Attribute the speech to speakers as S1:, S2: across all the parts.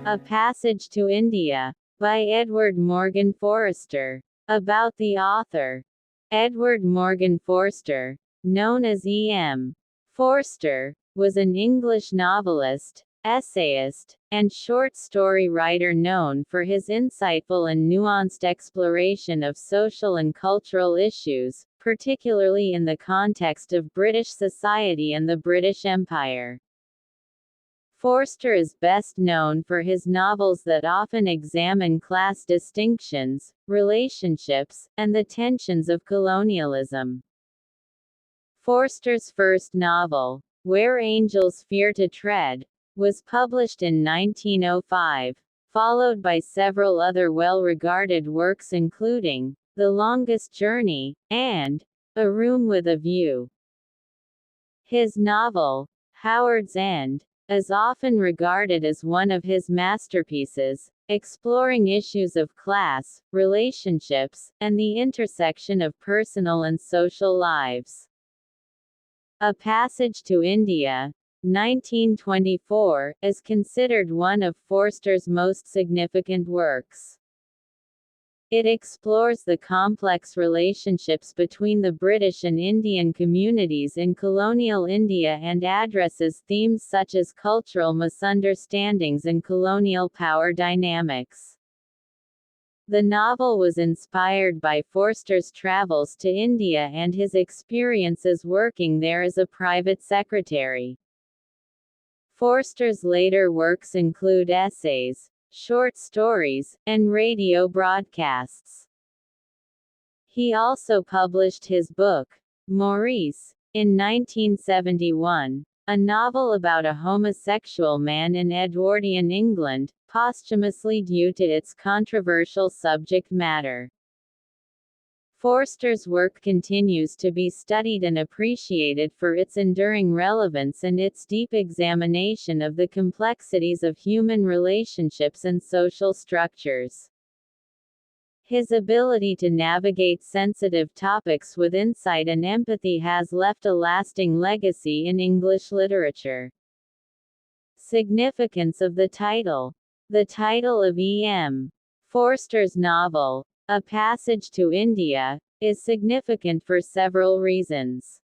S1: A Passage to India, by Edward Morgan Forster. About the author. Edward Morgan Forster, known as E.M. Forster, was an English novelist, essayist, and short story writer known for his insightful and nuanced exploration of social and cultural issues, particularly in the context of British society and the British Empire. Forster is best known for his novels that often examine class distinctions, relationships, and the tensions of colonialism. Forster's first novel, Where Angels Fear to Tread, was published in 1905, followed by several other well-regarded works including The Longest Journey and A Room with a View. His novel, Howard's End, is often regarded as one of his masterpieces, exploring issues of class, relationships, and the intersection of personal and social lives. A Passage to India, 1924, is considered one of Forster's most significant works. It explores the complex relationships between the British and Indian communities in colonial India and addresses themes such as cultural misunderstandings and colonial power dynamics. The novel was inspired by Forster's travels to India and his experiences working there as a private secretary. Forster's later works include essays, short stories, and radio broadcasts. He also published his book, Maurice, in 1971, a novel about a homosexual man in Edwardian England, posthumously due to its controversial subject matter. Forster's work continues to be studied and appreciated for its enduring relevance and its deep examination of the complexities of human relationships and social structures. His ability to navigate sensitive topics with insight and empathy has left a lasting legacy in English literature. Significance of the title. The title of E.M. Forster's novel, A Passage to India, is significant for several reasons.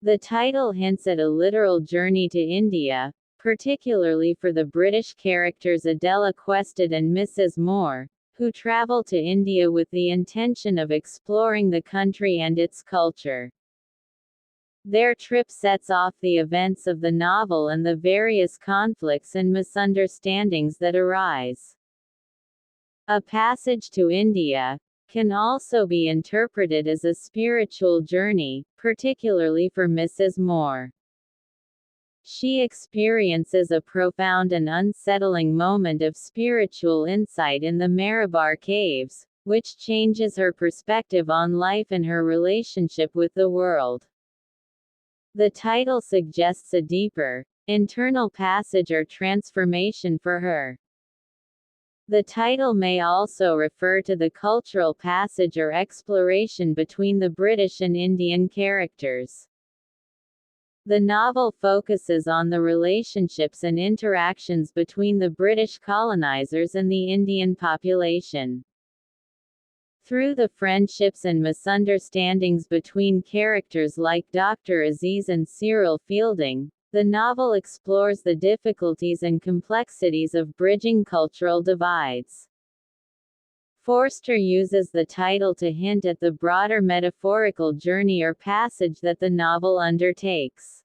S1: The title hints at a literal journey to India, particularly for the British characters Adela Quested and Mrs. Moore, who travel to India with the intention of exploring the country and its culture. Their trip sets off the events of the novel and the various conflicts and misunderstandings that arise. A Passage to India can also be interpreted as a spiritual journey, particularly for Mrs. Moore. She experiences a profound and unsettling moment of spiritual insight in the Marabar Caves, which changes her perspective on life and her relationship with the world. The title suggests a deeper, internal passage or transformation for her. The title may also refer to the cultural passage or exploration between the British and Indian characters. The novel focuses on the relationships and interactions between the British colonizers and the Indian population. Through the friendships and misunderstandings between characters like Dr. Aziz and Cyril Fielding, the novel explores the difficulties and complexities of bridging cultural divides. Forster uses the title to hint at the broader metaphorical journey or passage that the novel undertakes.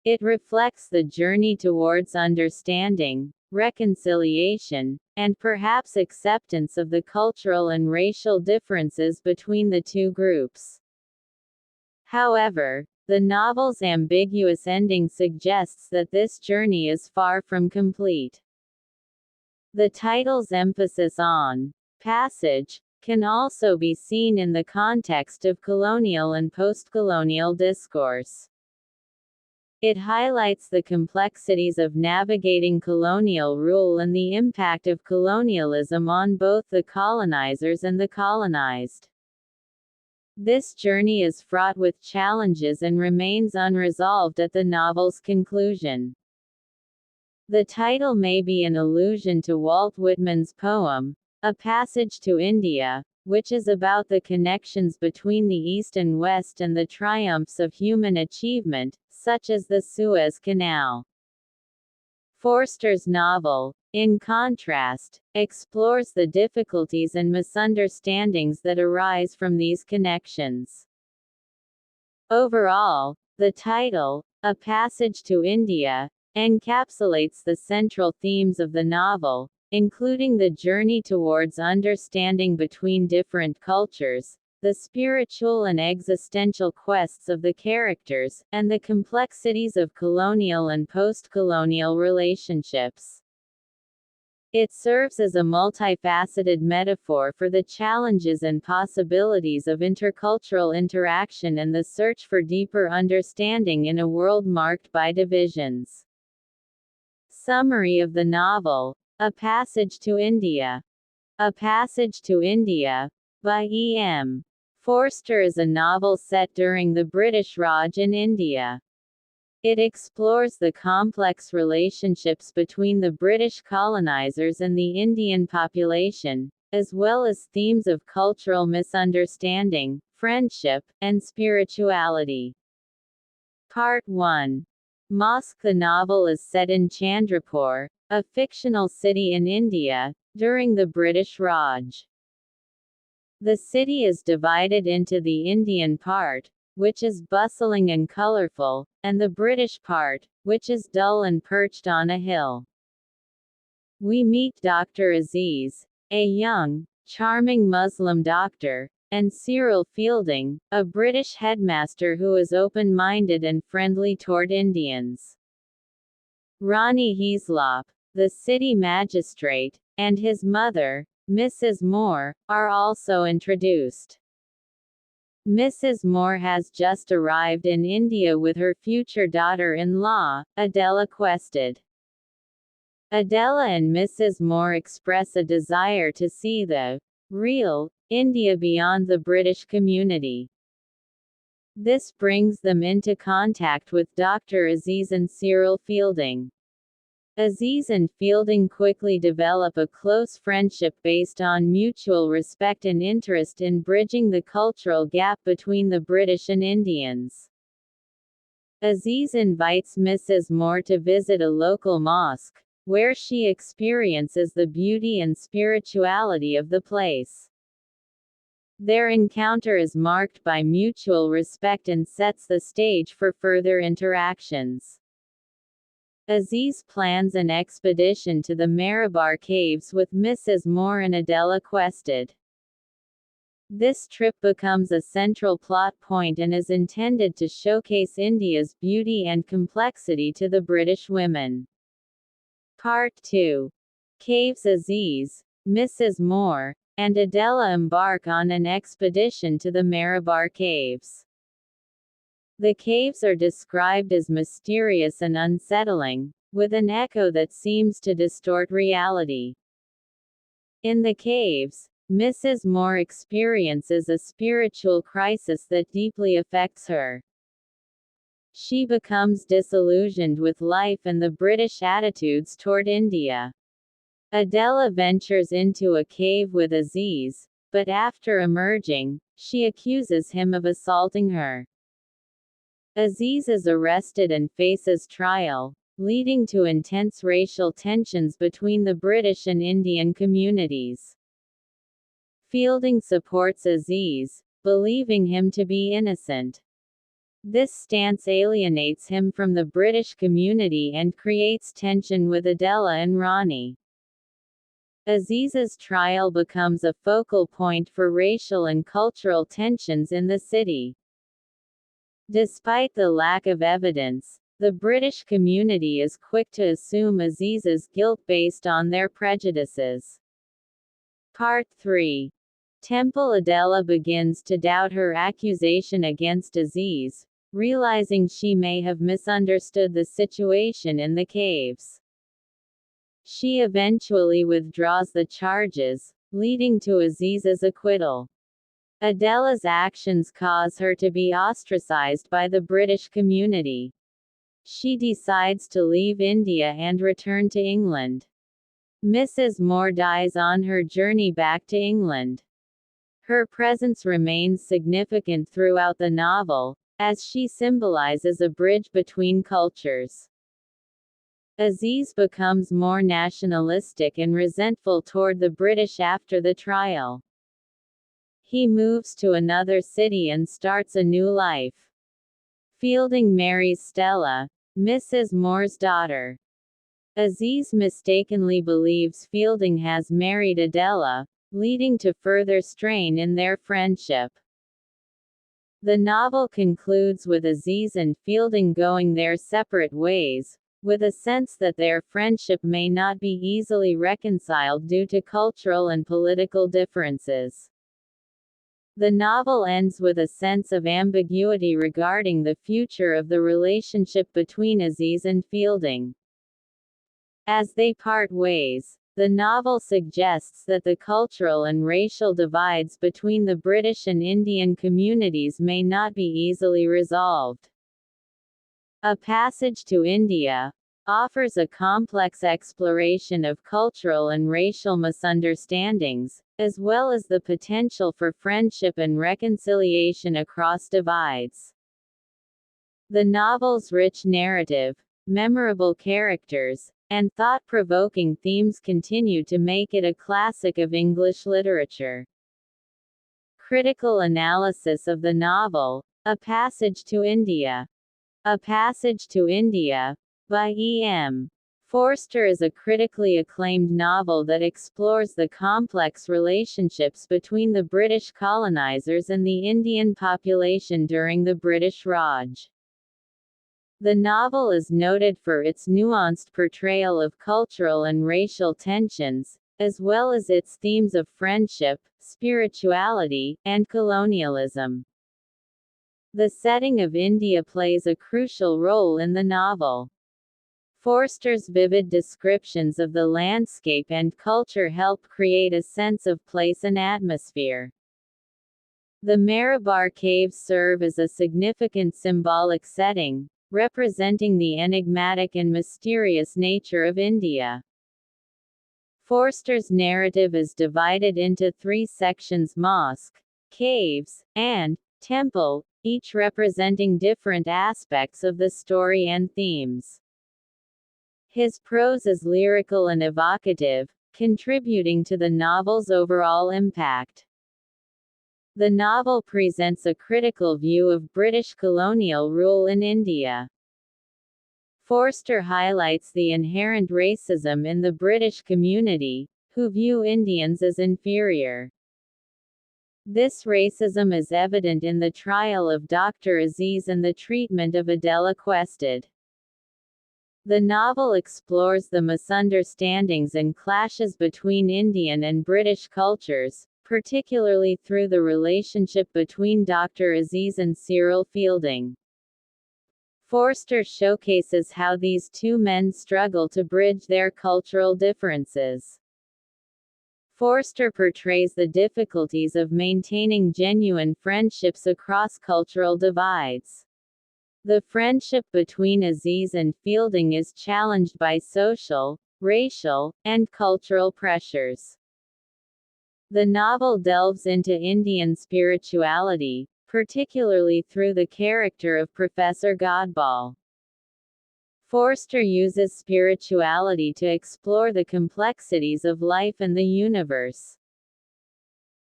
S1: It reflects the journey towards understanding, reconciliation, and perhaps acceptance of the cultural and racial differences between the two groups. However, the novel's ambiguous ending suggests that this journey is far from complete. The title's emphasis on passage can also be seen in the context of colonial and post-colonial discourse. It highlights the complexities of navigating colonial rule and the impact of colonialism on both the colonizers and the colonized. This journey is fraught with challenges and remains unresolved at the novel's conclusion. The title may be an allusion to Walt Whitman's poem, A Passage to India, which is about the connections between the East and West and the triumphs of human achievement, such as the Suez Canal. Forster's novel, in contrast, explores the difficulties and misunderstandings that arise from these connections. Overall, the title, A Passage to India, encapsulates the central themes of the novel, including the journey towards understanding between different cultures, the spiritual and existential quests of the characters, and the complexities of colonial and post-colonial relationships. It serves as a multifaceted metaphor for the challenges and possibilities of intercultural interaction and the search for deeper understanding in a world marked by divisions. Summary of the novel, A Passage to India. A Passage to India, by E.M. Forster is a novel set during the British Raj in India. It explores the complex relationships between the British colonizers and the Indian population, as well as themes of cultural misunderstanding, friendship, and spirituality. Part 1. Mosque. The novel is set in Chandrapur, a fictional city in India, during the British Raj. The city is divided into the Indian part, which is bustling and colorful, and the British part, which is dull and perched on a hill. We meet Dr. Aziz, a young, charming Muslim doctor, and Cyril Fielding, a British headmaster who is open-minded and friendly toward Indians. Ronnie Heaslop, the city magistrate, and his mother, Mrs. Moore, are also introduced. Mrs. Moore has just arrived in India with her future daughter-in-law, Adela Quested. Adela and Mrs. Moore express a desire to see the real India beyond the British community. This brings them into contact with Dr. Aziz and Cyril Fielding. Aziz and Fielding quickly develop a close friendship based on mutual respect and interest in bridging the cultural gap between the British and Indians. Aziz invites Mrs. Moore to visit a local mosque, where she experiences the beauty and spirituality of the place. Their encounter is marked by mutual respect and sets the stage for further interactions. Aziz plans an expedition to the Marabar Caves with Mrs. Moore and Adela Quested. This trip becomes a central plot point and is intended to showcase India's beauty and complexity to the British women. Part 2. Caves. Aziz, Mrs. Moore, and Adela embark on an expedition to the Marabar Caves. The caves are described as mysterious and unsettling, with an echo that seems to distort reality. In the caves, Mrs. Moore experiences a spiritual crisis that deeply affects her. She becomes disillusioned with life and the British attitudes toward India. Adela ventures into a cave with Aziz, but after emerging, she accuses him of assaulting her. Aziz is arrested and faces trial, leading to intense racial tensions between the British and Indian communities. Fielding supports Aziz, believing him to be innocent. This stance alienates him from the British community and creates tension with Adela and Ronnie. Aziz's trial becomes a focal point for racial and cultural tensions in the city. Despite the lack of evidence, the British community is quick to assume Aziz's guilt based on their prejudices. Part 3. Temple. Adela begins to doubt her accusation against Aziz, realizing she may have misunderstood the situation in the caves. She eventually withdraws the charges, leading to Aziz's acquittal. Adela's actions cause her to be ostracized by the British community. She decides to leave India and return to England. Mrs. Moore dies on her journey back to England. Her presence remains significant throughout the novel, as she symbolizes a bridge between cultures. Aziz becomes more nationalistic and resentful toward the British after the trial. He moves to another city and starts a new life. Fielding marries Stella, Mrs. Moore's daughter. Aziz mistakenly believes Fielding has married Adela, leading to further strain in their friendship. The novel concludes with Aziz and Fielding going their separate ways, with a sense that their friendship may not be easily reconciled due to cultural and political differences. The novel ends with a sense of ambiguity regarding the future of the relationship between Aziz and Fielding. As they part ways, the novel suggests that the cultural and racial divides between the British and Indian communities may not be easily resolved. A Passage to India offers a complex exploration of cultural and racial misunderstandings, as well as the potential for friendship and reconciliation across divides. The novel's rich narrative, memorable characters, and thought-provoking themes continue to make it a classic of English literature. Critical analysis of the novel, A Passage to India. A Passage to India, by E.M. Forster is a critically acclaimed novel that explores the complex relationships between the British colonizers and the Indian population during the British Raj. The novel is noted for its nuanced portrayal of cultural and racial tensions, as well as its themes of friendship, spirituality, and colonialism. The setting of India plays a crucial role in the novel. Forster's vivid descriptions of the landscape and culture help create a sense of place and atmosphere. The Marabar Caves serve as a significant symbolic setting, representing the enigmatic and mysterious nature of India. Forster's narrative is divided into 3 sections: mosque, caves, and temple, each representing different aspects of the story and themes. His prose is lyrical and evocative, contributing to the novel's overall impact. The novel presents a critical view of British colonial rule in India. Forster highlights the inherent racism in the British community, who view Indians as inferior. This racism is evident in the trial of Dr. Aziz and the treatment of Adela Quested. The novel explores the misunderstandings and clashes between Indian and British cultures, particularly through the relationship between Dr. Aziz and Cyril Fielding. Forster showcases how these two men struggle to bridge their cultural differences. Forster portrays the difficulties of maintaining genuine friendships across cultural divides. The friendship between Aziz and Fielding is challenged by social, racial, and cultural pressures. The novel delves into Indian spirituality, particularly through the character of Professor Godball. Forster uses spirituality to explore the complexities of life and the universe.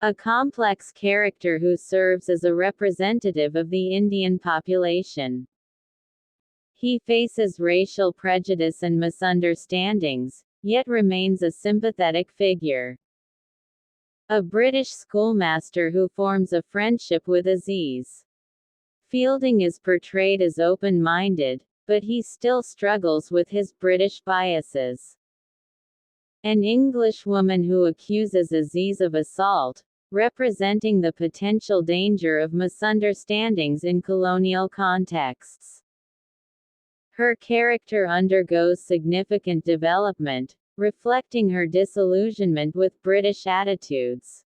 S1: A complex character who serves as a representative of the Indian population. He faces racial prejudice and misunderstandings, yet remains a sympathetic figure. A British schoolmaster who forms a friendship with Aziz. Fielding is portrayed as open-minded, but he still struggles with his British biases. An Englishwoman who accuses Aziz of assault, representing the potential danger of misunderstandings in colonial contexts. Her character undergoes significant development, reflecting her disillusionment with British attitudes.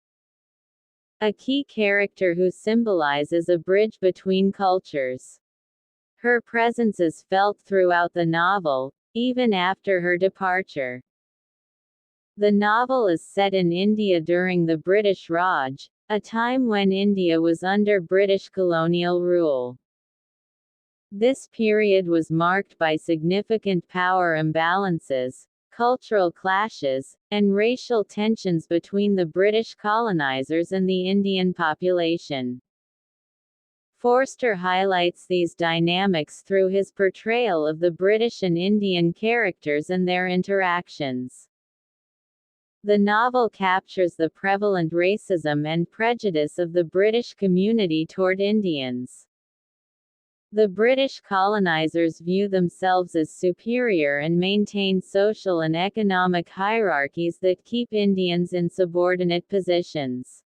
S1: A key character who symbolizes a bridge between cultures. Her presence is felt throughout the novel, even after her departure. The novel is set in India during the British Raj, a time when India was under British colonial rule. This period was marked by significant power imbalances, cultural clashes, and racial tensions between the British colonizers and the Indian population. Forster highlights these dynamics through his portrayal of the British and Indian characters and their interactions. The novel captures the prevalent racism and prejudice of the British community toward Indians. The British colonizers view themselves as superior and maintain social and economic hierarchies that keep Indians in subordinate positions.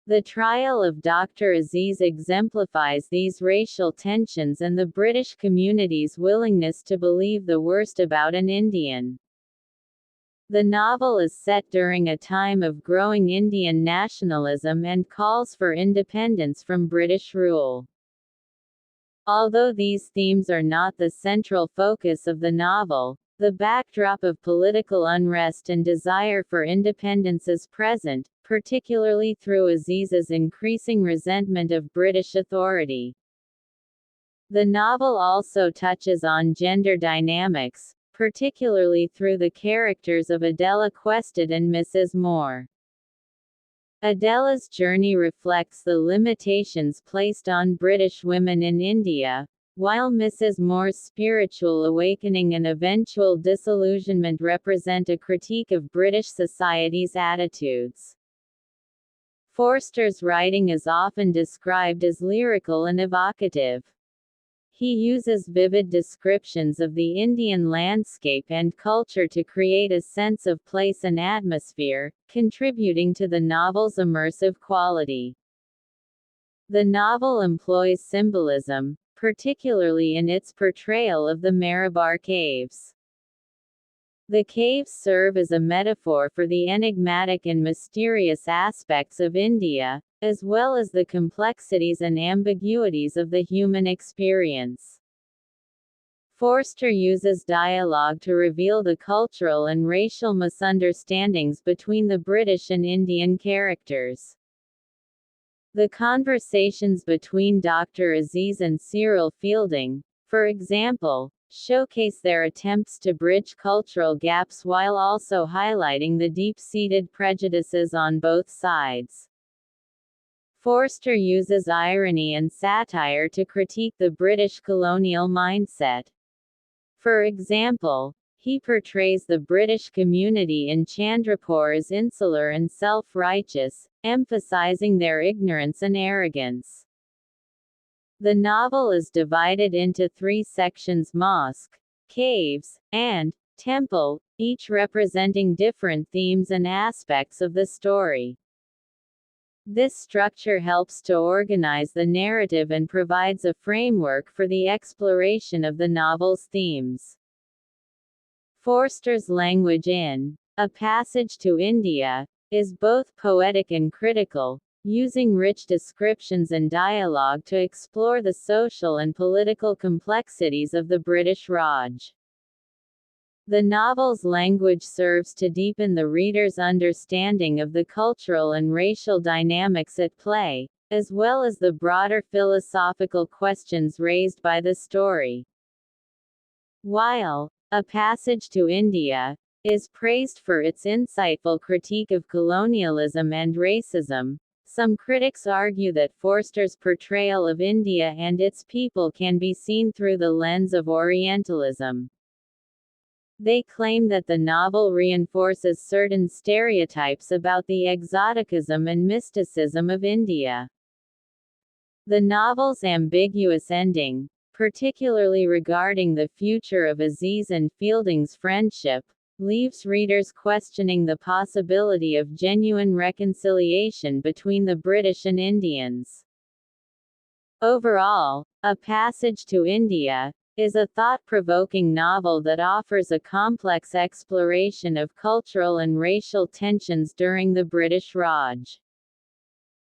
S1: The trial of Dr. Aziz exemplifies these racial tensions and the British community's willingness to believe the worst about an Indian. The novel is set during a time of growing Indian nationalism and calls for independence from British rule. Although these themes are not the central focus of the novel, the backdrop of political unrest and desire for independence is present, particularly through Aziz's increasing resentment of British authority. The novel also touches on gender dynamics, particularly through the characters of Adela Quested and Mrs. Moore. Adela's journey reflects the limitations placed on British women in India, while Mrs. Moore's spiritual awakening and eventual disillusionment represent a critique of British society's attitudes. Forster's writing is often described as lyrical and evocative. He uses vivid descriptions of the Indian landscape and culture to create a sense of place and atmosphere, contributing to the novel's immersive quality. The novel employs symbolism, particularly in its portrayal of the Marabar Caves. The caves serve as a metaphor for the enigmatic and mysterious aspects of India, as well as the complexities and ambiguities of the human experience. Forster uses dialogue to reveal the cultural and racial misunderstandings between the British and Indian characters. The conversations between Dr. Aziz and Cyril Fielding, for example, showcase their attempts to bridge cultural gaps while also highlighting the deep-seated prejudices on both sides. Forster uses irony and satire to critique the British colonial mindset. For example, he portrays the British community in Chandrapur as insular and self-righteous, emphasizing their ignorance and arrogance. The novel is divided into 3 sections: mosque, caves, and temple, each representing different themes and aspects of the story. This structure helps to organize the narrative and provides a framework for the exploration of the novel's themes. Forster's language in A Passage to India is both poetic and critical, using rich descriptions and dialogue to explore the social and political complexities of the British Raj. The novel's language serves to deepen the reader's understanding of the cultural and racial dynamics at play, as well as the broader philosophical questions raised by the story. While A Passage to India is praised for its insightful critique of colonialism and racism, some critics argue that Forster's portrayal of India and its people can be seen through the lens of Orientalism. They claim that the novel reinforces certain stereotypes about the exoticism and mysticism of India. The novel's ambiguous ending, particularly regarding the future of Aziz and Fielding's friendship, leaves readers questioning the possibility of genuine reconciliation between the British and Indians. Overall, A Passage to India is a thought-provoking novel that offers a complex exploration of cultural and racial tensions during the British Raj.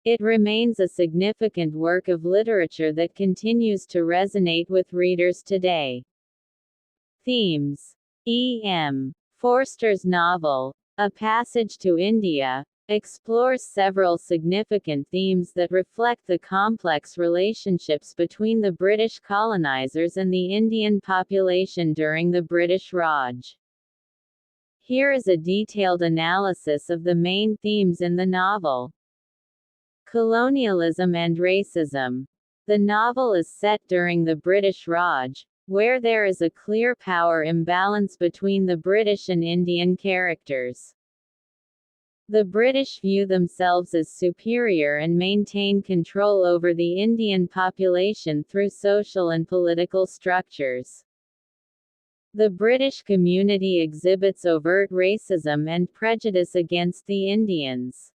S1: It remains a significant work of literature that continues to resonate with readers today. Themes. E.M. Forster's novel, A Passage to India, explores several significant themes that reflect the complex relationships between the British colonizers and the Indian population during the British Raj. Here is a detailed analysis of the main themes in the novel. Colonialism and racism. The novel is set during the British Raj, where there is a clear power imbalance between the British and Indian characters. The British view themselves as superior and maintain control over the Indian population through social and political structures. The British community exhibits overt racism and prejudice against the Indians.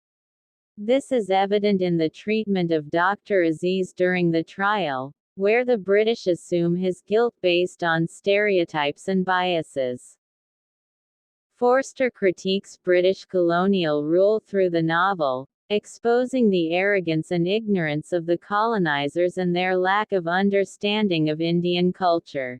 S1: This is evident in the treatment of Dr. Aziz during the trial, where the British assume his guilt based on stereotypes and biases. Forster critiques British colonial rule through the novel, exposing the arrogance and ignorance of the colonizers and their lack of understanding of Indian culture.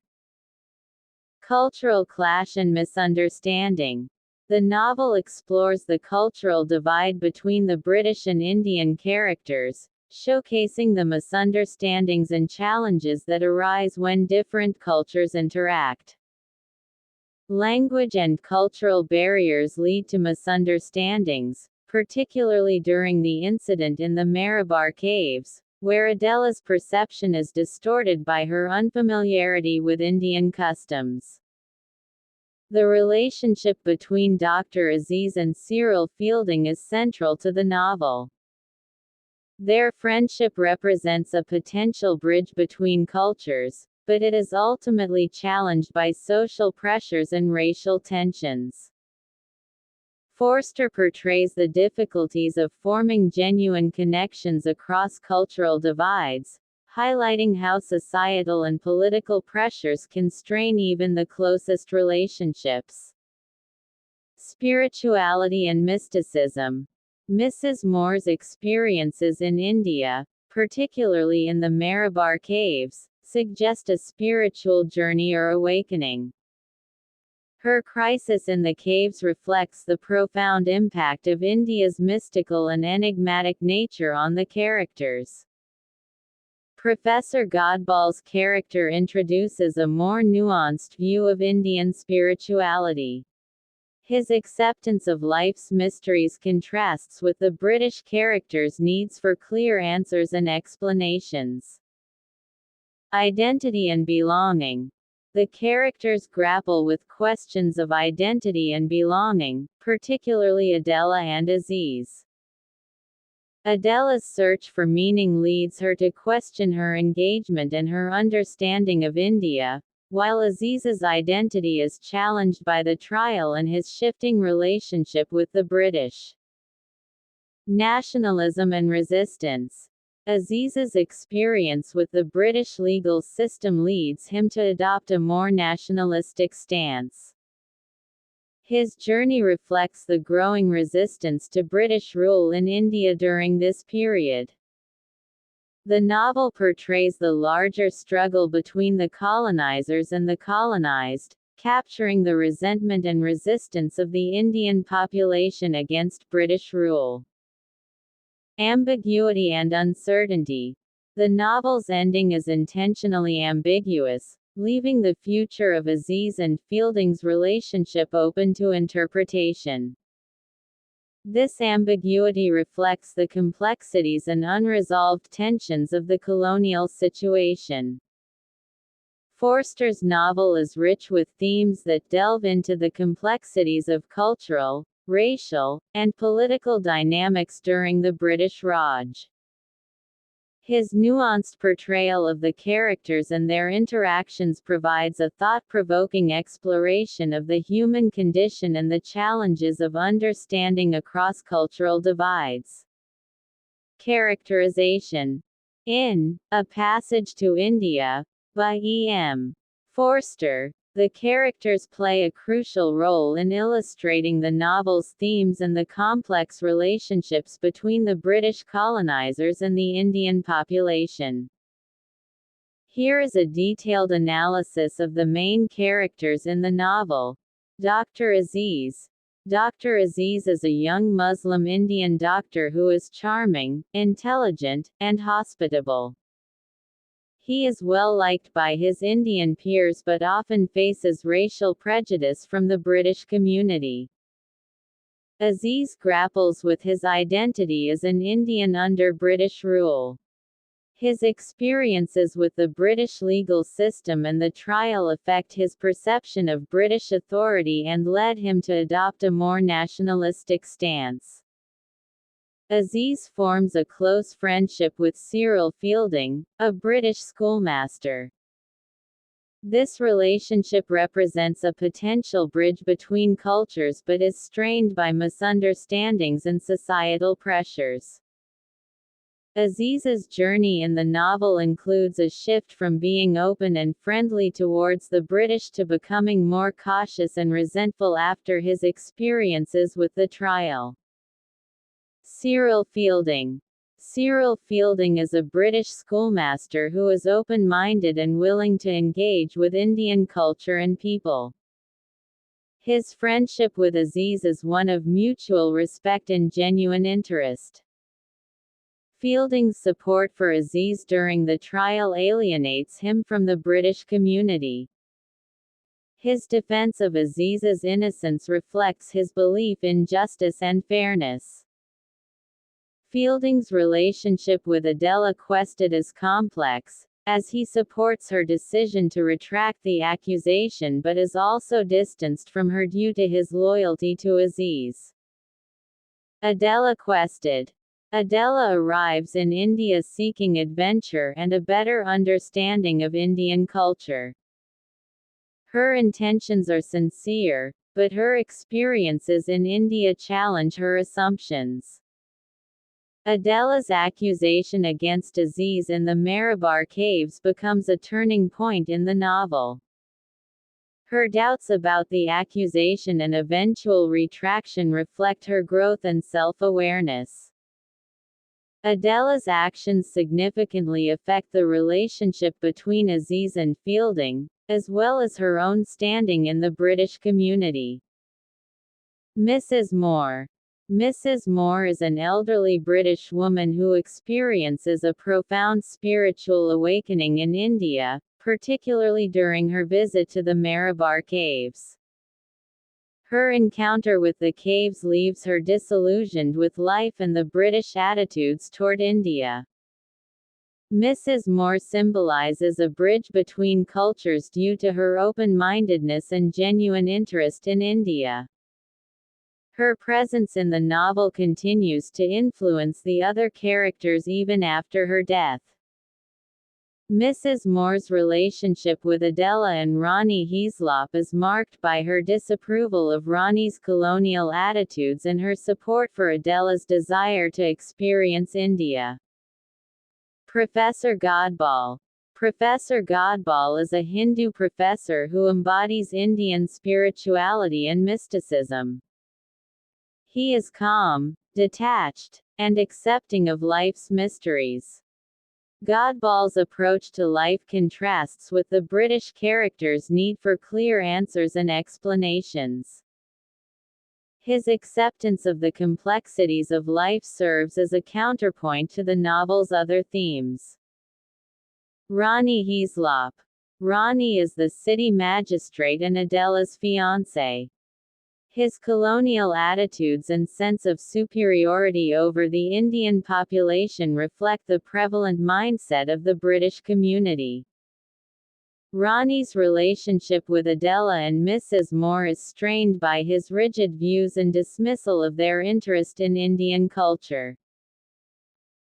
S1: Cultural clash and misunderstanding. The novel explores the cultural divide between the British and Indian characters, showcasing the misunderstandings and challenges that arise when different cultures interact. Language and cultural barriers lead to misunderstandings, particularly during the incident in the Marabar Caves, where Adela's perception is distorted by her unfamiliarity with Indian customs. The relationship between Dr. Aziz and Cyril Fielding is central to the novel. Their friendship represents a potential bridge between cultures, but it is ultimately challenged by social pressures and racial tensions. Forster portrays the difficulties of forming genuine connections across cultural divides, highlighting how societal and political pressures can strain even the closest relationships. Spirituality and mysticism. Mrs. Moore's experiences in India, particularly in the Marabar Caves, suggest a spiritual journey or awakening. Her crisis in the caves reflects the profound impact of India's mystical and enigmatic nature on the characters. Professor Godbol's character introduces a more nuanced view of Indian spirituality. His acceptance of life's mysteries contrasts with the British character's needs for clear answers and explanations. Identity and belonging. The characters grapple with questions of identity and belonging, particularly Adela and Aziz. Adela's search for meaning leads her to question her engagement and her understanding of India, while Aziz's identity is challenged by the trial and his shifting relationship with the British. Nationalism and resistance. Aziz's experience with the British legal system leads him to adopt a more nationalistic stance. His journey reflects the growing resistance to British rule in India during this period. The novel portrays the larger struggle between the colonizers and the colonized, capturing the resentment and resistance of the Indian population against British rule. Ambiguity and uncertainty. The novel's ending is intentionally ambiguous, leaving the future of Aziz and Fielding's relationship open to interpretation. This ambiguity reflects the complexities and unresolved tensions of the colonial situation. Forster's novel is rich with themes that delve into the complexities of cultural, racial, and political dynamics during the British Raj. His nuanced portrayal of the characters and their interactions provides a thought-provoking exploration of the human condition and the challenges of understanding across cultural divides. Characterization. In A Passage to India, by E.M. Forster, The characters play a crucial role in illustrating the novel's themes and the complex relationships between the British colonizers and the Indian population. Here is a detailed analysis of the main characters in the novel. Dr. Aziz. Dr. Aziz is a young Muslim Indian doctor who is charming, intelligent, and hospitable. He is well liked by his Indian peers but often faces racial prejudice from the British community. Aziz grapples with his identity as an Indian under British rule. His experiences with the British legal system and the trial affect his perception of British authority and led him to adopt a more nationalistic stance. Aziz forms a close friendship with Cyril Fielding, a British schoolmaster. This relationship represents a potential bridge between cultures but is strained by misunderstandings and societal pressures. Aziz's journey in the novel includes a shift from being open and friendly towards the British to becoming more cautious and resentful after his experiences with the trial. Cyril Fielding. Cyril Fielding is a British schoolmaster who is open-minded and willing to engage with Indian culture and people. His friendship with Aziz is one of mutual respect and genuine interest. Fielding's support for Aziz during the trial alienates him from the British community. His defense of Aziz's innocence reflects his belief in justice and fairness. Fielding's relationship with Adela Quested is complex, as he supports her decision to retract the accusation but is also distanced from her due to his loyalty to Aziz. Adela Quested. Adela arrives in India seeking adventure and a better understanding of Indian culture. Her intentions are sincere, but her experiences in India challenge her assumptions. Adela's accusation against Aziz in the Marabar Caves becomes a turning point in the novel. Her doubts about the accusation and eventual retraction reflect her growth and self-awareness. Adela's actions significantly affect the relationship between Aziz and Fielding, as well as her own standing in the British community. Mrs. Moore. Mrs. Moore is an elderly British woman who experiences a profound spiritual awakening in India, particularly during her visit to the Marabar Caves. Her encounter with the caves leaves her disillusioned with life and the British attitudes toward India. Mrs. Moore symbolizes a bridge between cultures due to her open-mindedness and genuine interest in India. Her presence in the novel continues to influence the other characters even after her death. Mrs. Moore's relationship with Adela and Rani Heaslop is marked by her disapproval of Rani's colonial attitudes and her support for Adela's desire to experience India. Professor Godball. Professor Godball is a Hindu professor who embodies Indian spirituality and mysticism. He is calm, detached, and accepting of life's mysteries. Godball's approach to life contrasts with the British characters' need for clear answers and explanations. His acceptance of the complexities of life serves as a counterpoint to the novel's other themes. Rani Heaslop. Rani is the city magistrate and Adela's fiancé. His colonial attitudes and sense of superiority over the Indian population reflect the prevalent mindset of the British community. Rani's relationship with Adela and Mrs. Moore is strained by his rigid views and dismissal of their interest in Indian culture.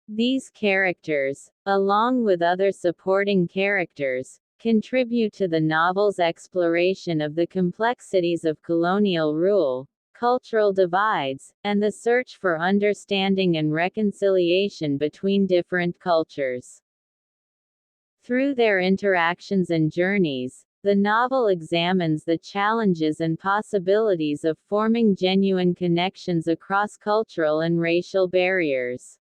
S1: These characters, along with other supporting characters, contribute to the novel's exploration of the complexities of colonial rule, cultural divides, and the search for understanding and reconciliation between different cultures. Through their interactions and journeys, The novel examines the challenges and possibilities of forming genuine connections across cultural and racial barriers.